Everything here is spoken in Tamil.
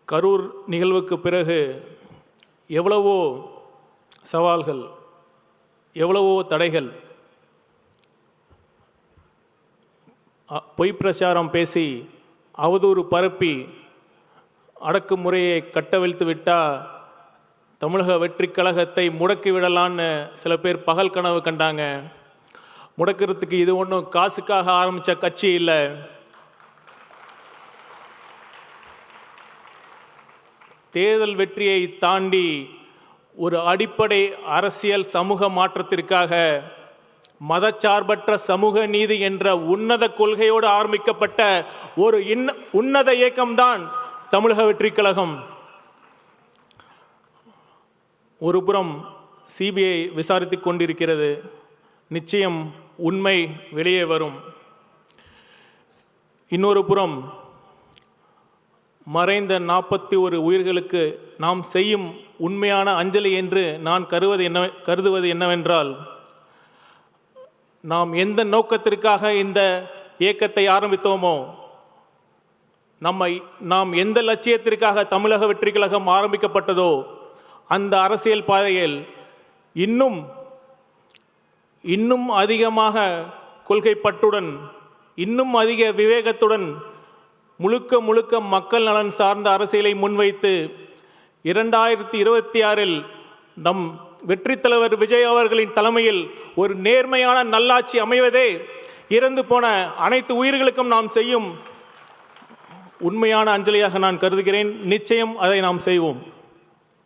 கரூர் நிகழ்வுக்கு பிறகு எவ்வளவோ சவால்கள், எவ்வளவோ தடைகள், பொய் பிரச்சாரம் பேசி அவதூறு பரப்பி அடக்குமுறையை கட்டவிழ்த்து விட்டால் தமிழக வெற்றி கழகத்தை முடக்கி விடலான்னு சில பேர் பகல் கனவு கண்டாங்க. முடக்கிறதுக்கு இது ஒன்றும் காசுக்காக ஆரம்பித்த கட்சி இல்லை. தேர்தல் வெற்றியை தாண்டி ஒரு அடிப்படை அரசியல் சமூக மாற்றத்திற்காக மதச்சார்பற்ற சமூக நீதி என்ற உன்னத கொள்கையோடு ஆரம்பிக்கப்பட்ட ஒரு உன்னத இயக்கம்தான் தமிழக வெற்றி கழகம். ஒரு புறம் சிபிஐ விசாரித்துக் கொண்டிருக்கிறது. நிச்சயம் உண்மை வெளியே வரும். இன்னொரு புறம் மறைந்த 41 உயிர்களுக்கு நாம் செய்யும் உண்மையான அஞ்சலி என்று நான் கருதுவது என்னவென்றால், நாம் எந்த நோக்கத்திற்காக இந்த இயக்கத்தை ஆரம்பித்தோமோ, நாம் எந்த லட்சியத்திற்காக தமிழக வெற்றி கழகம் ஆரம்பிக்கப்பட்டதோ அந்த அரசியல் பாதையில் இன்னும் அதிகமாக கொள்கைப்பற்றுடன், இன்னும் அதிக விவேகத்துடன் முழுக்க மக்கள் நலன் சார்ந்த அரசியலை முன்வைத்து 2026 நம் வெற்றி தலைவர் விஜய் அவர்களின் தலைமையில் ஒரு நேர்மையான நல்லாட்சி அமைவதே இறந்து போன அனைத்து உயிர்களுக்கும் நாம் செய்யும் உண்மையான அஞ்சலியாக நான் கருதுகிறேன். நிச்சயம் அதை நாம் செய்வோம்.